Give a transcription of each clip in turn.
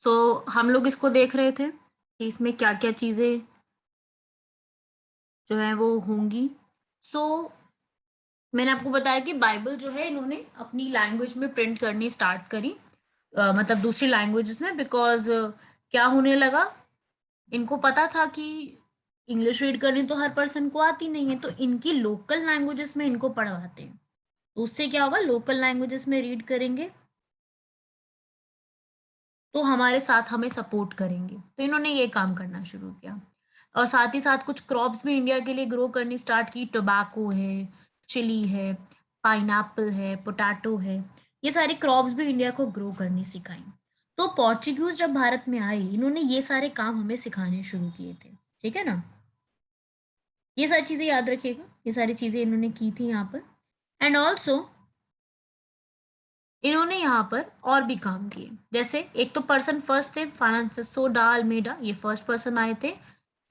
सो हम लोग इसको देख रहे थे कि इसमें क्या क्या चीजें जो है वो होंगी। सो मैंने आपको बताया कि बाइबल जो है इन्होंने अपनी लैंग्वेज में प्रिंट करनी स्टार्ट करी, मतलब दूसरी लैंग्वेजेस में, बिकॉज क्या होने लगा, इनको पता था कि इंग्लिश रीड करनी तो हर पर्सन को आती नहीं है, तो इनकी लोकल लैंग्वेजेस में इनको पढ़वाते हैं। तो उससे क्या होगा, लोकल लैंग्वेजेस में रीड करेंगे तो हमारे साथ हमें सपोर्ट करेंगे। तो इन्होंने ये काम करना शुरू किया और साथ ही साथ कुछ क्रॉप्स भी इंडिया के लिए ग्रो करनी स्टार्ट की। टोबैको है, चिली है, पाइनएप्पल है, पोटैटो है, ये सारी क्रॉप्स भी इंडिया को ग्रो करनी सिखाई। तो पोर्चुगीज जब भारत में आए, इन्होंने ये सारे काम हमें सिखाने शुरू किए थे। ठीक है ना, ये सारी चीजें याद रखिएगा, ये सारी चीजें इन्होंने की थी यहाँ पर। एंड ऑल्सो इन्होंने यहाँ पर और भी काम किए, जैसे एक तो पर्सन फर्स्ट थे फ्रांसिस्को डा अल्मेडा, ये फर्स्ट पर्सन आए थे।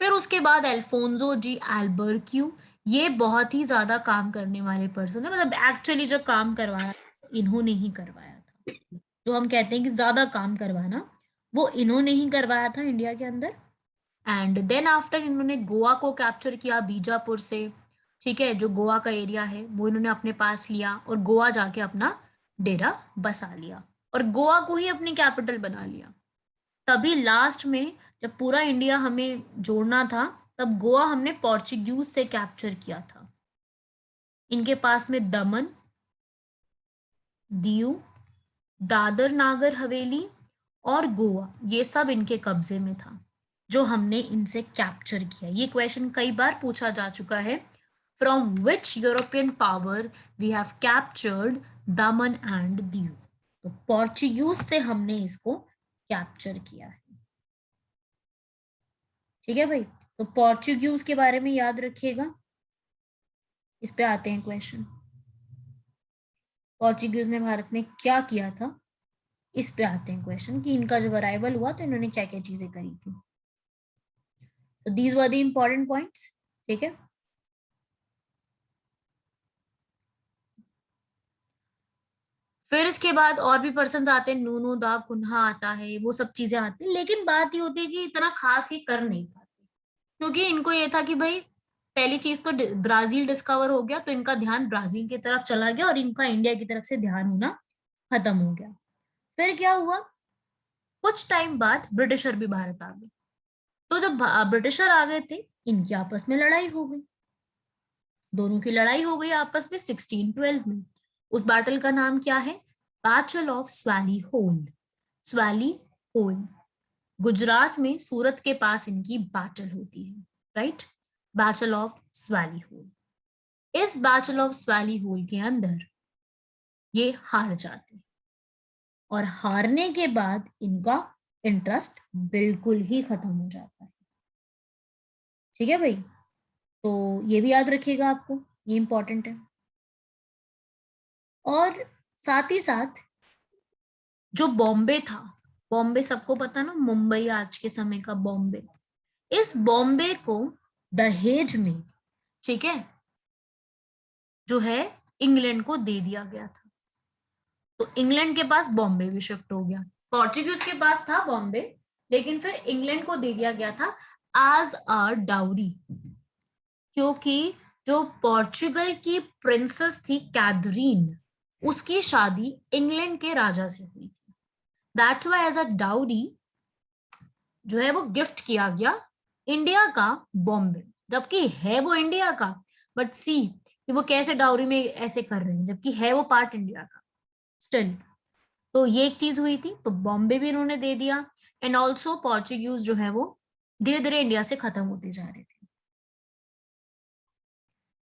फिर उसके बाद अल्फोंसो डी एल्बर्क्यू, ये बहुत ही ज्यादा काम करने वाले पर्सन है, मतलब एक्चुअली जो काम करवाया इन्होंने ही करवाया था। जो हम कहते हैं कि ज्यादा काम करवाना, वो इन्होंने ही करवाया था इंडिया के अंदर। एंड देन आफ्टर इन्होंने गोवा को कैप्चर किया बीजापुर से। ठीक है, जो गोवा का एरिया है वो इन्होंने अपने पास लिया और गोवा जाके अपना डेरा बसा लिया और गोवा को ही अपनी कैपिटल बना लिया। तभी लास्ट में जब पूरा इंडिया हमें जोड़ना था, तब गोवा हमने पोर्चुगीज से कैप्चर किया था। इनके पास में दमन, दीव, दादर नागर हवेली और गोवा, ये सब इनके कब्जे में था, जो हमने इनसे कैप्चर किया। ये क्वेश्चन कई बार पूछा जा चुका है, from which European power we have captured Daman and Diu. तो पोर्चुगीज से हमने इसको कैप्चर किया है। ठीक है भाई, तो पोर्चुगीज के बारे में याद रखिएगा। इस पे आते हैं क्वेश्चन, पोर्चुगीज ने भारत में क्या किया था। इस पे आते हैं क्वेश्चन कि इनका जब अराइवल हुआ तो इन्होंने क्या क्या चीजें करी थी। तो these were the important points. ठीक है, फिर इसके बाद और भी पर्सन आते हैं, नूनो दा कुन्हा आता है, वो सब चीजें आती हैं, लेकिन बात ये होती है कि इतना खास ये कर नहीं पाते, क्योंकि इनको ये था कि भाई पहली चीज तो ब्राजील डिस्कवर हो गया, तो इनका ध्यान ब्राजील की तरफ चला गया और इनका इंडिया की तरफ से ध्यान होना खत्म हो गया। फिर क्या हुआ, कुछ टाइम बाद ब्रिटिशर भी भारत आ गए। तो जब ब्रिटिशर आ गए थे, इनकी आपस में लड़ाई हो गई, दोनों की लड़ाई हो गई आपस में 1612 में। उस बैटल का नाम क्या है, battle of Swally Hole. Swally Hole Gujarat में सूरत के पास इनकी बैटल होती है, right, battle of Swally Hole. इस बैटल ऑफ स्वैली होल के अंदर ये हार जाते हैं और हारने के बाद इनका इंटरेस्ट बिल्कुल ही खत्म हो जाता है। ठीक है भाई, तो ये भी याद रखिएगा आपको, ये इंपॉर्टेंट है। और साथ ही साथ जो बॉम्बे था, बॉम्बे सबको पता ना, मुंबई आज के समय का बॉम्बे, इस बॉम्बे को दहेज में, ठीक है, जो है इंग्लैंड को दे दिया गया था। तो इंग्लैंड के पास बॉम्बे भी शिफ्ट हो गया। पोर्चुगीज के पास था बॉम्बे, लेकिन फिर इंग्लैंड को दे दिया गया था एज अ डाउरी, क्योंकि जो पोर्चुगल की प्रिंसेस थी कैथरीन, उसकी शादी इंग्लैंड के राजा से हुई थी। That's why as a dowry जो है वो गिफ्ट किया गया इंडिया का बॉम्बे, जबकि है वो इंडिया का। बट सी कि वो कैसे डाउरी में ऐसे कर रहे हैं, जबकि है वो पार्ट इंडिया का स्टिल। तो ये एक चीज हुई थी, तो बॉम्बे भी इन्होंने दे दिया। एंड ऑल्सो पोर्चुगीज जो है वो धीरे धीरे इंडिया से खत्म होते जा रहे थे,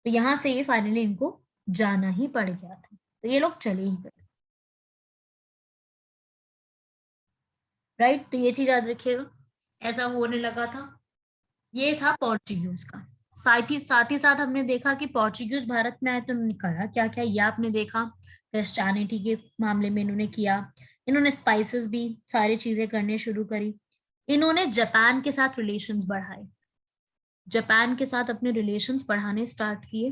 तो यहां से ये फाइनली इनको जाना ही पड़ गया था, तो ये लोग चले ही गए। राइट, तो ये चीज याद रखिएगा, ऐसा होने लगा था। ये था पोर्चुगीज का। साथ ही साथ हमने देखा कि पोर्चुगीज भारत में आए तो उन्होंने करा क्या क्या, ये आपने देखा। क्रिश्चियनिटी के मामले में इन्होंने किया, इन्होंने स्पाइसेस भी सारी चीजें करने शुरू करी। इन्होंने जापान के साथ रिलेशंस बढ़ाए, जापान के साथ अपने रिलेशंस बढ़ाने स्टार्ट किए।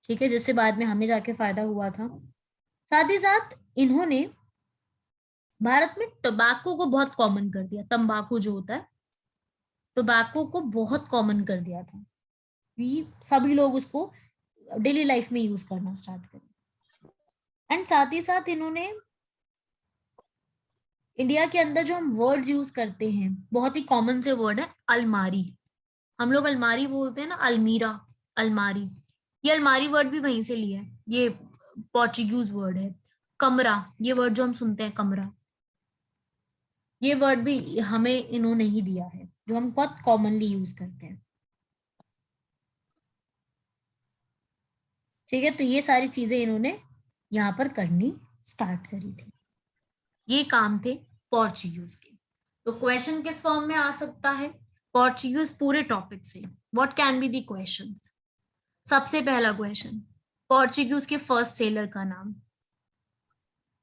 ठीक है, जिससे बाद में हमें जाके फायदा हुआ था। साथ ही साथ इन्होंने भारत में टोबैको को बहुत कॉमन कर दिया, तंबाकू जो होता है, टोबैको को बहुत कॉमन कर दिया था, कि सभी लोग उसको डेली लाइफ में यूज करना स्टार्ट करें। एंड साथ ही साथ इन्होंने इंडिया के अंदर जो हम वर्ड्स यूज करते हैं, बहुत ही कॉमन से वर्ड है अलमारी। हम लोग अलमारी बोलते हैं ना, अलमीरा, अलमारी। ये अलमारी वर्ड भी वहीं से लिया है, ये पोर्चुगीज वर्ड है। कमरा, ये वर्ड जो हम सुनते हैं कमरा, ये वर्ड भी हमें इन्होंने ही दिया है, जो हम बहुत कॉमनली यूज करते हैं। ठीक है, तो ये सारी चीजें इन्होंने यहाँ पर करनी स्टार्ट करी थी। ये काम थे पोर्चुगीज के। तो क्वेश्चन किस फॉर्म में आ सकता है पोर्चुगीज पूरे टॉपिक से? What can be the questions? सबसे पहला क्वेश्चन, पोर्चुगीज के फर्स्ट सेलर का नाम।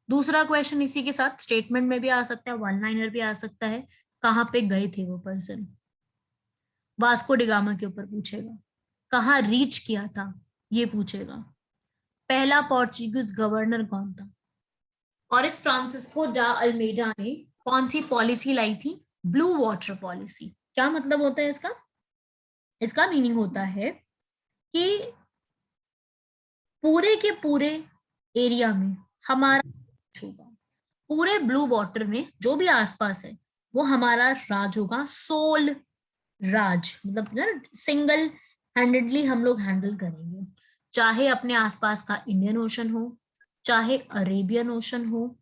दूसरा क्वेश्चन इसी के साथ स्टेटमेंट में भी आ सकता है, वन लाइनर भी आ सकता है, कहाँ पे गए थे वो पर्सन। वास्को डिगामा के ऊपर पूछेगा। कहाँ रीच किया था, ये पूछेगा। पहला पोर्चुगीज गवर्नर कौन था, और इस फ्रांसिस्को डा अल्मेडा ने कौन सी पॉलिसी लाई थी? Blue water policy. क्या मतलब होता है इसका? इसका मीनिंग होता है कि पूरे के पूरे एरिया में हमारा राज होगा, पूरे ब्लू वाटर में जो भी आसपास है वो हमारा राज होगा, सोल राज, मतलब ना सिंगल हैंडेडली हम लोग हैंडल करेंगे। चाहे अपने आसपास का इंडियन ओशन हो, चाहे अरेबियन ओशन हो,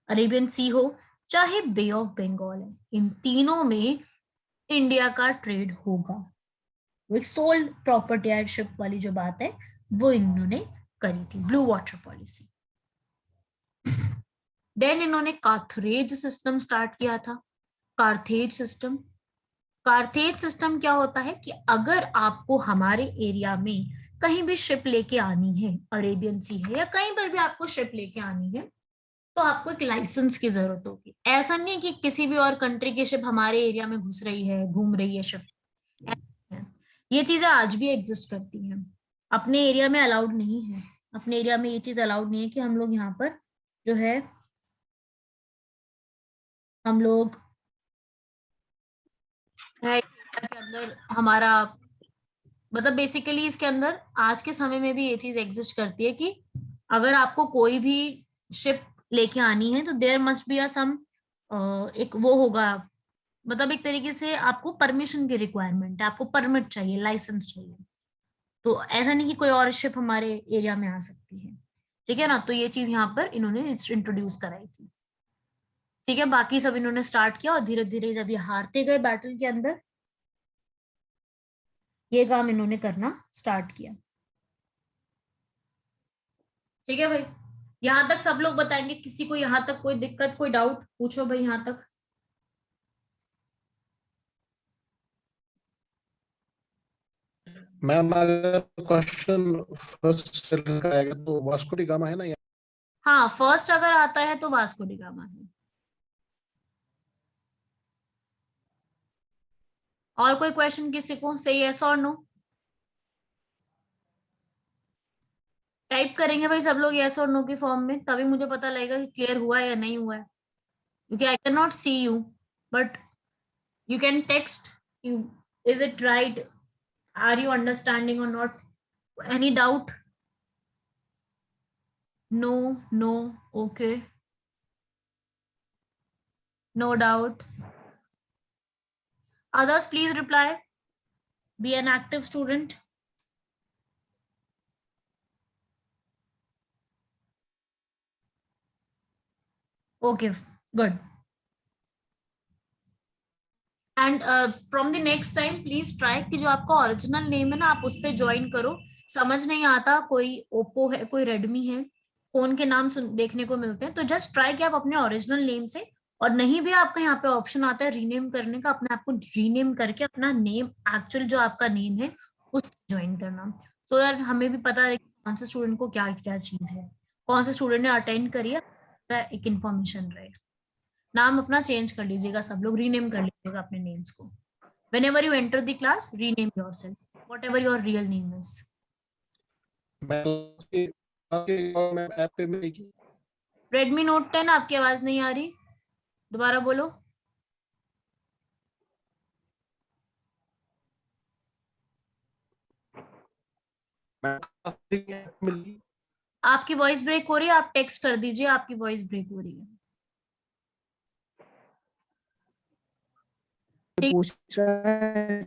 अरेबियन सी हो, चाहे बे ऑफ बंगाल है, इन तीनों में इंडिया का ट्रेड होगा। वो एक सोल प्रॉपर्टीशिप वाली जो बात है वो इन्होंने करी थी, ब्लू वाटर पॉलिसी। देन इन्होंने कार्थरेज सिस्टम स्टार्ट किया था। कार्थेज सिस्टम, कार्थेज सिस्टम क्या होता है कि अगर आपको हमारे एरिया में कहीं भी शिप लेके आनी है, अरेबियन सी है या कहीं पर भी आपको शिप लेके आनी है, तो आपको एक लाइसेंस की जरूरत होगी। ऐसा नहीं है कि किसी भी और कंट्री की शिप हमारे एरिया में घुस रही है, घूम रही है शिप। ये चीजें आज भी एग्जिस्ट करती हैं, अपने एरिया में अलाउड नहीं है। अपने एरिया में ये चीज अलाउड नहीं है कि हम लोग यहाँ पर जो है, हम लोग है एरिया के अंदर हमारा, मतलब बेसिकली इसके अंदर आज के समय में भी ये चीज एग्जिस्ट करती है कि अगर आपको कोई भी शिप लेके आनी है तो देयर मस्ट बी अ सम, एक वो होगा, मतलब एक तरीके से आपको परमिशन की रिक्वायरमेंट है, आपको परमिट चाहिए, लाइसेंस चाहिए। तो ऐसा नहीं कि कोई और शिप हमारे एरिया में आ सकती है। ठीक है ना, तो ये चीज यहाँ पर इन्होंने इंट्रोड्यूस कराई थी। ठीक है, बाकी सब इन्होंने स्टार्ट किया और धीरे धीरे जब ये हारते गए बैटल के अंदर, ये काम इन्होंने करना स्टार्ट किया। ठीक है भाई, यहाँ तक सब लोग बताएंगे? किसी को यहाँ तक कोई दिक्कत, कोई डाउट पूछो भाई यहाँ तक। मैम अगर क्वेश्चन फर्स्ट से आएगा तो वास्को डी गामा है ना? हाँ, फर्स्ट अगर आता है तो वास्को डी गामा है। और कोई क्वेश्चन किसी को? सही है और नो? टाइप करेंगे भाई सब लोग यस और नो की फॉर्म में, तभी मुझे पता लगेगा कि क्लियर हुआ है या नहीं हुआ है। क्योंकि I can not see you, but you can text you, is it right, are you understanding और not, any doubt? No, no, okay, no doubt. Others, please reply. Be an active student. Okay, good. And from the next time please try कि जो आपका original name है ना, आप उससे join करो। समझ नहीं आता, कोई ओप्पो है, कोई रेडमी है, फोन के नाम देखने को मिलते हैं, तो जस्ट ट्राई कि आप अपने ओरिजिनल नेम से, और नहीं भी आपका यहाँ पे ऑप्शन आता है रीनेम करने का, अपने आप को रीनेम करके अपना नेम, एक्चुअल जो आपका नेम है उससे ज्वाइन करना। सो यार हमें भी पता रहे कि कौन से स्टूडेंट को क्या क्या चीज है, कौन से स्टूडेंट ने अटेंड करी है, एक इन्फॉर्मेशन रहे। नाम अपना चेंज कर लीजिएगा, सब लोग रीनेम कर लीजिएगा अपने नेम्स को। whenever you enter the class, rename yourself whatever your real name is. मैं ऐप पे मिलेगी। Redmi Note 10, आपकी आवाज नहीं आ रही। दोबारा बोलो। मिली। आपकी वॉइस ब्रेक हो रही है, आप टेक्स्ट कर दीजिए, आपकी वॉइस ब्रेक हो रही है। ठीक। पूछ रहा है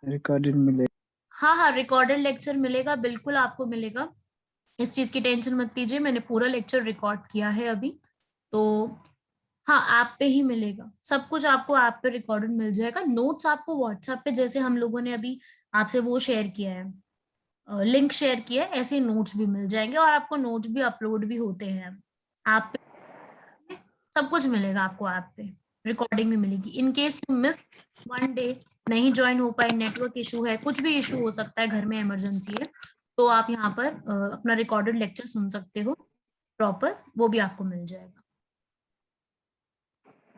रिकॉर्डेड मिले। हाँ हाँ, रिकॉर्डेड लेक्चर मिलेगा, बिल्कुल आपको मिलेगा, इस चीज की टेंशन मत लीजिए, मैंने पूरा लेक्चर रिकॉर्ड किया है अभी। तो हाँ, ऐप पे ही मिलेगा सब कुछ, आपको ऐप पे रिकॉर्डेड मिल जाएगा। नोट्स आपको व्हाट्सएप पे, जैसे हम लोगों ने अभी आपसे वो शेयर किया है, लिंक शेयर किया है, ऐसे नोट्स भी मिल जाएंगे, और आपको नोट्स भी अपलोड भी होते हैं ऐप पे, सब कुछ मिलेगा आपको ऐप पे, रिकॉर्डिंग भी मिलेगी। In case you miss one day, नहीं ज्वाइन हो पाए, नेटवर्क इशू है, कुछ भी इशू हो सकता है, घर में इमरजेंसी है, तो आप यहाँ पर अपना रिकॉर्डेड लेक्चर सुन सकते हो प्रॉपर, वो भी आपको मिल जाएगा।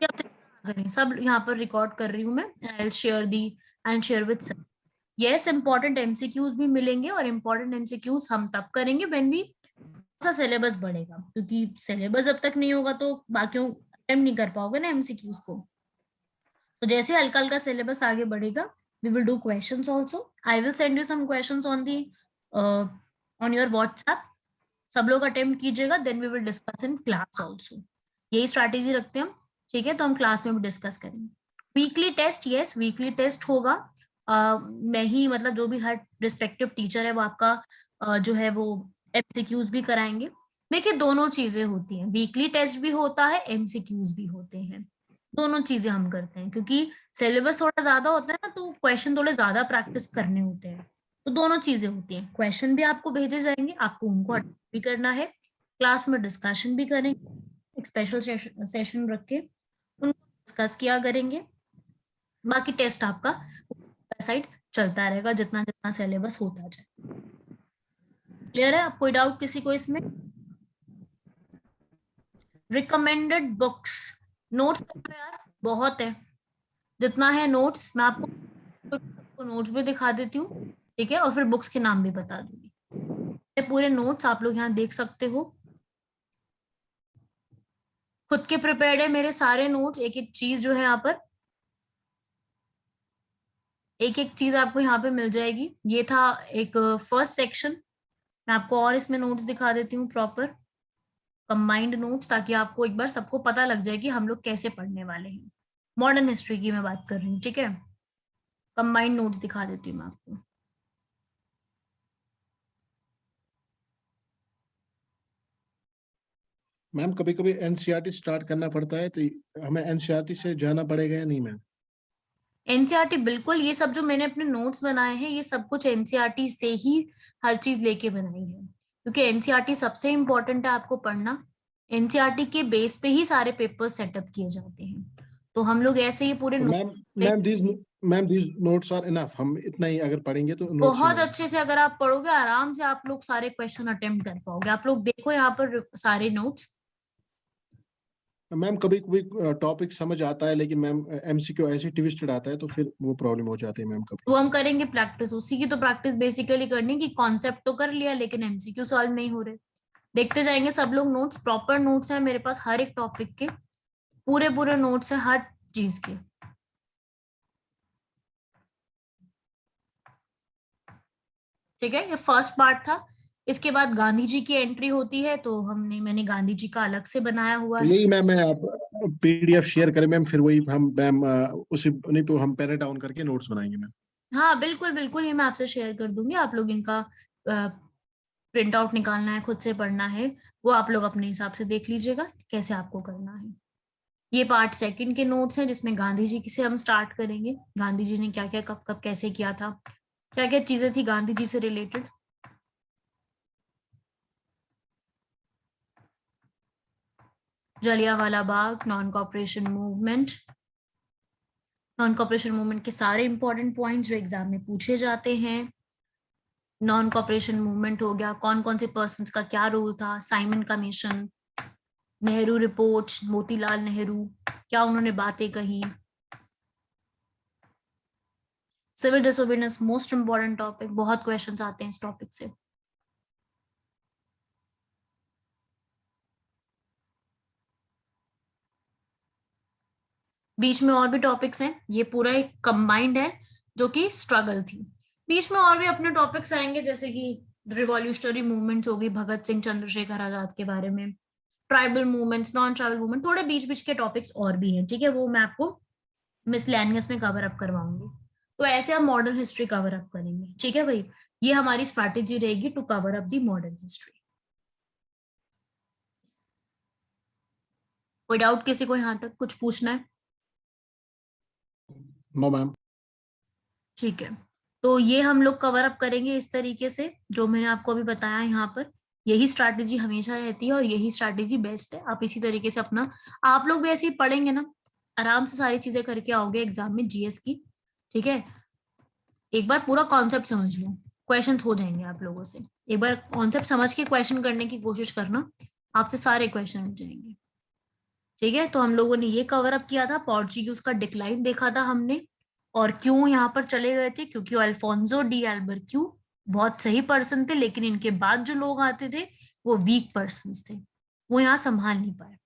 क्या आप चिंता ना करें, सब यहाँ पर रिकॉर्ड कर रही हूँ मैं, I share the and share with sir. Yes, important MCQs भी मिलेंगे, और इम्पोर्टेंट एमसीक्यूज हम तब करेंगे व्हेन भी सा सिलेबस बढ़ेगा, क्योंकि सिलेबस जब तक नहीं होगा तो बाकियों अटेम्प्ट नहीं कर पाओगे ना एमसीक्यूज को। तो जैसे हल्का हल्का सिलेबस आगे बढ़ेगा, we will do questions also, I will send you some questions on the on your WhatsApp, सब लोग अटेम्प्ट कीजिएगा, then we will discuss in class also, यही स्ट्रैटेजी रखते हैं हम। ठीक है, तो हम क्लास में भी डिस्कस करेंगे। Weekly test, yes weekly test होगा, मैं ही मतलब जो भी हर रिस्पेक्टिव टीचर है वो आपका जो है वो एमसीक्यूज भी कराएंगे। देखिए, दोनों चीजें होती हैं, वीकली टेस्ट भी होता है, एमसीक्यूज भी होते हैं, दोनों चीजें हम करते हैं, क्योंकि सिलेबस थोड़ा ज्यादा होता है ना, तो क्वेश्चन थोड़े ज्यादा प्रैक्टिस करने होते हैं, तो दोनों चीजें होती हैं, क्वेश्चन भी आपको भेजे जाएंगे, आपको उनको अटेंड भी करना है, क्लास में डिस्कशन भी करेंगे, एक स्पेशल सेशन रख के उनको डिस्कस किया करेंगे, बाकी टेस्ट आपका साइड चलता रहेगा, जितना जितना सिलेबस होता जाए। क्लियर है? आप कोई डाउट किसी को इसमें? रिकमेंडेड बुक्स, नोट्स यार बहुत है, जितना है नोट्स मैं आपको नोट्स भी दिखा देती हूँ, ठीक है, और फिर बुक्स के नाम भी बता दूंगी। ये पूरे नोट्स आप लोग यहाँ देख सकते हो, खुद के प्रिपेयर्ड है मेरे सारे नोट्स, एक एक चीज जो है यहाँ पर, एक एक चीज आपको यहाँ पे मिल जाएगी। ये था एक फर्स्ट सेक्शन, मैं आपको और इसमें नोट्स दिखा देती हूँ प्रॉपर कंबाइंड नोट्स, ताकि आपको एक बार सबको पता लग जाए कि हम लोग कैसे पढ़ने वाले हैं। मॉडर्न हिस्ट्री की मैं बात कर रही हूँ, ठीक है, कंबाइंड नोट्स दिखा देती हूँ मैं आपको। मैम कभी कभी एनसीईआरटी स्टार्ट करना पड़ता है, तो हमें एनसीईआरटी से जाना पड़ेगा या नहीं मैम? एनसीईआरटी बिल्कुल, ये सब जो मैंने अपने नोट्स बनाए हैं ये सब कुछ एनसीईआरटी से ही हर चीज लेके बनाई है, क्योंकि एनसीईआरटी सबसे इम्पोर्टेंट है आपको पढ़ना, एनसीईआरटी के बेस पे ही सारे पेपर सेटअप किए जाते हैं, तो हम लोग ऐसे ही पूरे तो ma'am ma'am these notes are enough, हम इतना ही अगर पढ़ेंगे तो नोट्स ही बहुत नहीं? अच्छे से अगर आप पढ़ोगे आराम से आप लोग सारे क्वेश्चन अटेम्प्ट कर पाओगे। आप लोग देखो यहाँ पर सारे नोट्स, मैम कभी कभी टॉपिक समझ आता है, लेकिन मैम एमसीक्यू ऐसे ट्विस्टेड आता है, तो फिर वो प्रॉब्लम हो जाती है मैम कभी। वो हम करेंगे प्रैक्टिस, उसी की तो प्रैक्टिस बेसिकली करनी, कि कॉन्सेप्ट तो कर लिया लेकिन एमसीक्यू सॉल्व नहीं हो रहे। देखते जाएंगे सब लोग नोट्स, प्रॉपर नोट्स है मेरे पास हर एक टॉपिक के, पूरे पूरे नोट्स है हर चीज के। ठीक है, ये फर्स्ट पार्ट था। इसके बाद गांधी जी की एंट्री होती है, तो मैंने गांधी जी का अलग से बनाया हुआ तो है। यही मैम, मैं आप पीडीएफ शेयर करें मैम, फिर वही हम मैम उसी नहीं तो हम पैरे डाउन करके नोट्स बनाएंगे मैम। हाँ बिल्कुल बिल्कुल, ये मैं आपसे शेयर कर दूंगी, आप लोग इनका प्रिंट आउट निकालना है, खुद से पढ़ना है, वो आप लोग अपने हिसाब से देख लीजिएगा कैसे आपको करना है। ये पार्ट सेकंड के नोट्स हैं, जिसमें गांधी जी से हम स्टार्ट करेंगे, गांधी जी ने क्या क्या कब कब कैसे किया था, क्या क्या चीजें थी गांधी जी से related. Jallianwala Bagh, non cooperation movement, non cooperation movement के सारे इंपॉर्टेंट पॉइंट्स जो एग्जाम में पूछे जाते हैं। नॉन कॉपरेशन मूवमेंट हो गया, कौन कौन से पर्सन्स का क्या रोल था, Simon Commission, Nehru report, Motilal Nehru क्या उन्होंने बातें कही, civil disobedience most important topic, बहुत क्वेश्चंस आते हैं इस टॉपिक से। बीच में और भी टॉपिक्स हैं, ये पूरा एक कंबाइंड है जो कि स्ट्रगल थी। बीच में और भी अपने टॉपिक्स आएंगे, जैसे कि रिवॉल्यूशनरी मूवमेंट्स होगी, भगत सिंह चंद्रशेखर आजाद के बारे में, tribal movements, non tribal movement, थोड़े बीच बीच के टॉपिक्स और भी हैं, ठीक है, वो मैं आपको मिसलेनियस में कवर अप करवाऊंगी। तो ऐसे हम मॉडर्न हिस्ट्री कवर अप करेंगे, ठीक है भाई। ये हमारी स्ट्रैटेजी रहेगी to cover up the modern history. कोई डाउट किसी को यहाँ तक कुछ पूछना है? No ma'am. ठीक है, तो ये हम लोग कवर अप करेंगे इस तरीके से, जो मैंने आपको अभी बताया यहाँ पर। यही स्ट्रैटेजी हमेशा रहती है और यही स्ट्रैटेजी बेस्ट है। आप इसी तरीके से अपना, आप लोग भी ऐसे ही पढ़ेंगे ना, आराम से सारी चीजें करके आओगे एग्जाम में जीएस की, ठीक है। एक बार पूरा कॉन्सेप्ट समझ लो, क्वेश्चंस हो जाएंगे आप लोगों से। एक बार कॉन्सेप्ट समझ के क्वेश्चन करने की कोशिश करना, आपसे सारे क्वेश्चन हो जाएंगे, ठीक है। तो हम लोगों ने ये कवर अप किया था, पोर्चुगीज का डिक्लाइन देखा था हमने, और क्यों यहाँ पर चले गए थे, क्योंकि अल्फोंसो डी एल्बरक्यू बहुत सही पर्सन थे, लेकिन इनके बाद जो लोग आते थे वो वीक पर्सन थे, वो यहाँ संभाल नहीं पाए,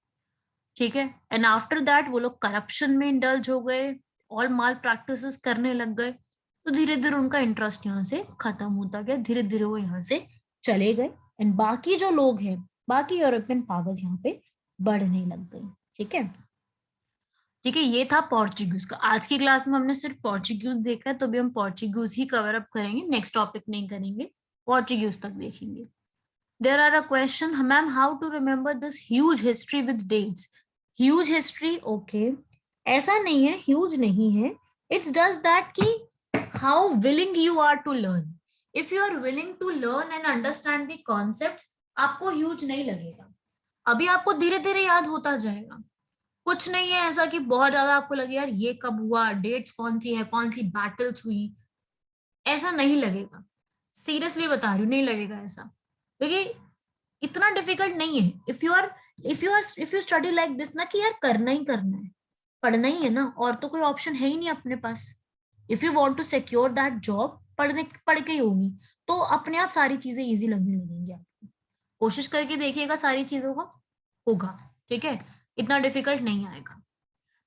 ठीक है। एंड आफ्टर दैट वो लोग करप्शन में इंडल्ज हो गए, ऑल माल प्रैक्टिसेस करने लग गए, तो धीरे धीरे उनका इंटरेस्ट यहाँ से खत्म होता गया, धीरे धीरे वो यहाँ से चले गए। एंड बाकी जो लोग हैं, बाकी यूरोपियन पावर्स यहाँ पे बढ़ने लग गई, ठीक है। ठीक है, ये था पोर्चुगीज का। आज की क्लास में हमने सिर्फ पोर्चुगीज देखा है, तो भी हम पोर्चुगीज ही कवर अप करेंगे, नेक्स्ट टॉपिक नहीं करेंगे, पोर्चुगीज तक देखेंगे। There are a question, ma'am how to remember this huge history with dates? Huge history, okay, ऐसा नहीं है, ह्यूज नहीं है, इट्स जस्ट दैट कि how willing you are to learn. If you are willing to learn and understand the concepts, आपको huge नहीं लगेगा, अभी आपको धीरे धीरे याद होता जाएगा। कुछ नहीं है ऐसा कि बहुत ज्यादा आपको लगे यार ये कब हुआ, डेट्स कौन सी है, कौन सी बैटल्स हुई, ऐसा नहीं लगेगा, सीरियसली बता रही हूँ, नहीं लगेगा ऐसा, क्योंकि इतना डिफिकल्ट नहीं है। If you study like this ना, कि यार करना ही करना है, पढ़ना ही है ना, और तो कोई ऑप्शन है ही नहीं अपने पास। If you want to secure that job, पढ़ के ही होगी, तो अपने आप सारी चीजें इजी लगने लगेंगी आपको। कोशिश करके देखिएगा, सारी चीजों का होगा, ठीक है, इतना डिफिकल्ट नहीं आएगा।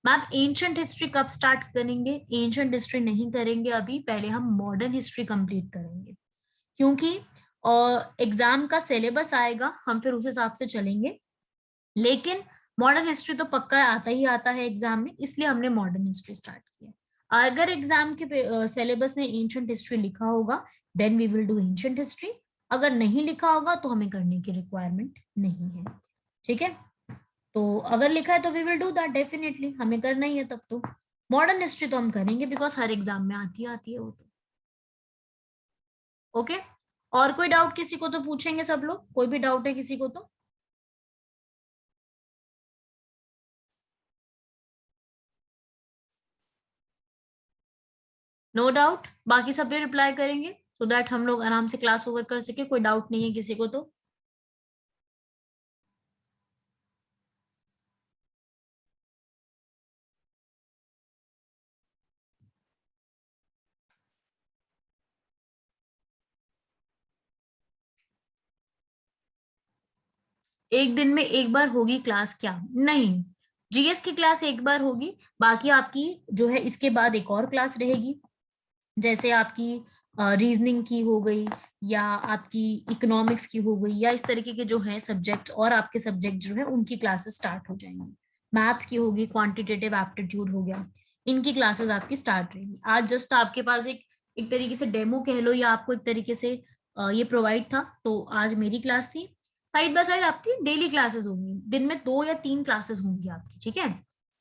मैम एंशंट हिस्ट्री कब स्टार्ट करेंगे? एंशंट हिस्ट्री नहीं करेंगे अभी, पहले हम मॉडर्न हिस्ट्री कंप्लीट करेंगे, क्योंकि एग्जाम का सिलेबस आएगा, हम फिर उस हिसाब से चलेंगे। लेकिन मॉडर्न हिस्ट्री तो पक्का आता ही आता है एग्जाम में, इसलिए हमने मॉडर्न हिस्ट्री स्टार्ट किया। अगर एग्जाम के सिलेबस में एंशंट हिस्ट्री लिखा होगा, then we will do ancient history. अगर नहीं लिखा होगा तो हमें करने की रिक्वायरमेंट नहीं है, ठीक है। तो अगर लिखा है तो we will do that, definitely हमें करना ही है तब तो। मॉडर्न हिस्ट्री तो हम करेंगे बिकॉज हर एग्जाम में आती है वो तो, ओके। और कोई डाउट किसी को तो पूछेंगे सब लोग, कोई भी डाउट है किसी को तो? नो डाउट, बाकी सब भी रिप्लाई करेंगे सो दैट हम लोग आराम से क्लास ओवर कर सके। कोई डाउट नहीं है किसी को तो? एक दिन में एक बार होगी क्लास क्या? नहीं, जीएस की क्लास एक बार होगी, बाकी आपकी जो है इसके बाद एक और क्लास रहेगी, जैसे आपकी रीजनिंग की हो गई, या आपकी इकोनॉमिक्स की हो गई, या इस तरीके के जो है सब्जेक्ट, और आपके सब्जेक्ट जो है उनकी क्लासेस स्टार्ट हो जाएंगी। मैथ्स की होगी, क्वांटिटेटिव एप्टीट्यूड हो गया, इनकी क्लासेस आपकी स्टार्ट रहेंगी। आज जस्ट आपके पास एक तरीके से डेमो कह लो, या आपको एक तरीके से ये प्रोवाइड था, तो आज मेरी क्लास थी। साइड बाय साइड आपकी डेली क्लासेस होंगी, दिन में 2 या 3 क्लासेस होंगी आपकी, ठीक है।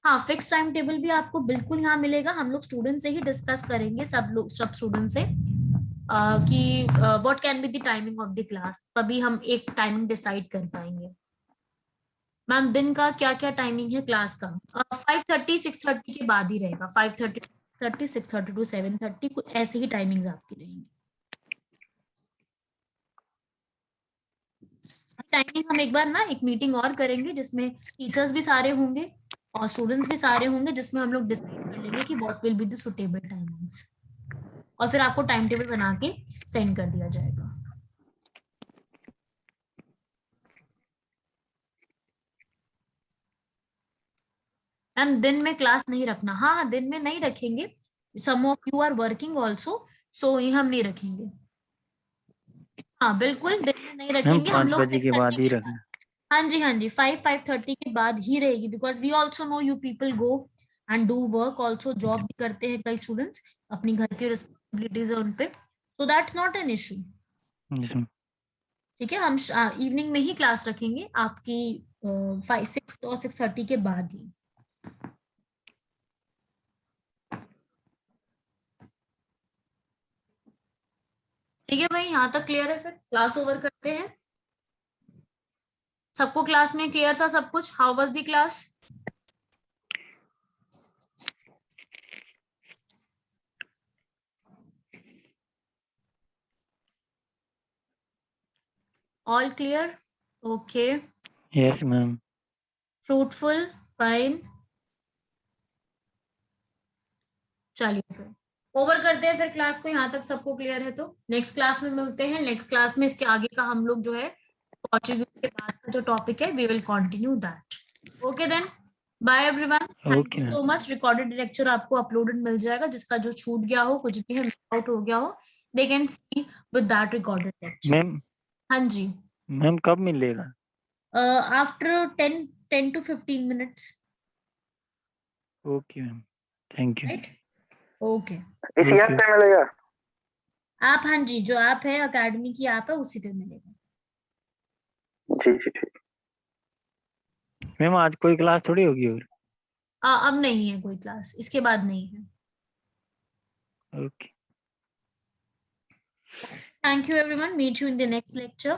हाँ, फिक्स टाइम टेबल भी आपको बिल्कुल यहाँ मिलेगा, हम लोग स्टूडेंट से ही डिस्कस करेंगे, सब स्टूडेंट से, कि what can be the timing of the class, तभी हम एक टाइमिंग डिसाइड कर पाएंगे। मैम दिन का क्या क्या टाइमिंग है क्लास का? 5:30 6:30 के बाद ही रहेगा, 5:30 6:30 टू 7:30, कुछ ऐसी ही टाइमिंग्स आपकी रहेंगी। टाइमिंग हम एक बार ना एक मीटिंग और करेंगे, जिसमें टीचर्स भी सारे होंगे और स्टूडेंट्स भी सारे होंगे, जिसमें हम लोग डिसाइड कर लेंगे कि what will be the suitable timings, और फिर आपको टाइम टेबल बना के सेंड कर दिया जाएगा। मैम दिन में क्लास नहीं रखना। हाँ हाँ, दिन में नहीं रखेंगे, some of you are working also, so ये हम नहीं रखेंगे। हाँ बिल्कुल, दिन में नहीं मैम रखेंगे हम 5 लोग, बजे के 6:30 बाद ही के बाद। रखना। हाँ जी हाँ जी, 5-5:30 के बाद ही रहेगी, because we also know you people go and do work also, job भी करते हैं कई स्टूडेंट्स, अपनी घर की रिस्पॉन्सिबिलिटीज है उनपे, so that's not an issue. Yes ma'am. ठीक है, हम इवनिंग में ही क्लास रखेंगे आपकी 6 और 6:30 के बाद ही। ठीक है भाई, यहाँ तक क्लियर है, फिर क्लास ओवर करते हैं। सबको क्लास में क्लियर था सब कुछ? How was the class? All clear? Okay, yes ma'am. Fruitful, fine. चलिए फिर ओवर करते हैं फिर क्लास को, यहाँ तक सबको क्लियर है तो नेक्स्ट क्लास में मिलते हैं। नेक्स्ट क्लास में इसके आगे का हम लोग जो है पोर्चुगीज के बाद का जो टॉपिक है, we will continue that. Okay then, bye everyone, thank okay you ma'am. So much. Recorded lecture आपको अपलोडेड मिल जाएगा, जिसका जो छूट गया हो, कुछ भी है मिस आउट हो गया हो, they can see with that recorded lecture. Ma'am हाँ जी, मैम कब मिलेगा? After 10 to 15 minutes, okay ma'am, thank you. Right? Okay, इसी ऐप ओके पे मिलेगा? आप, हाँ जी, जो ऐप है अकेडमी की ऐप है, उसी पे मिलेगा। जी जी ठीक। मैम आज कोई क्लास थोड़ी होगी और? अब नहीं है कोई क्लास, इसके बाद नहीं है। Okay. Thank you everyone, meet you in the next lecture.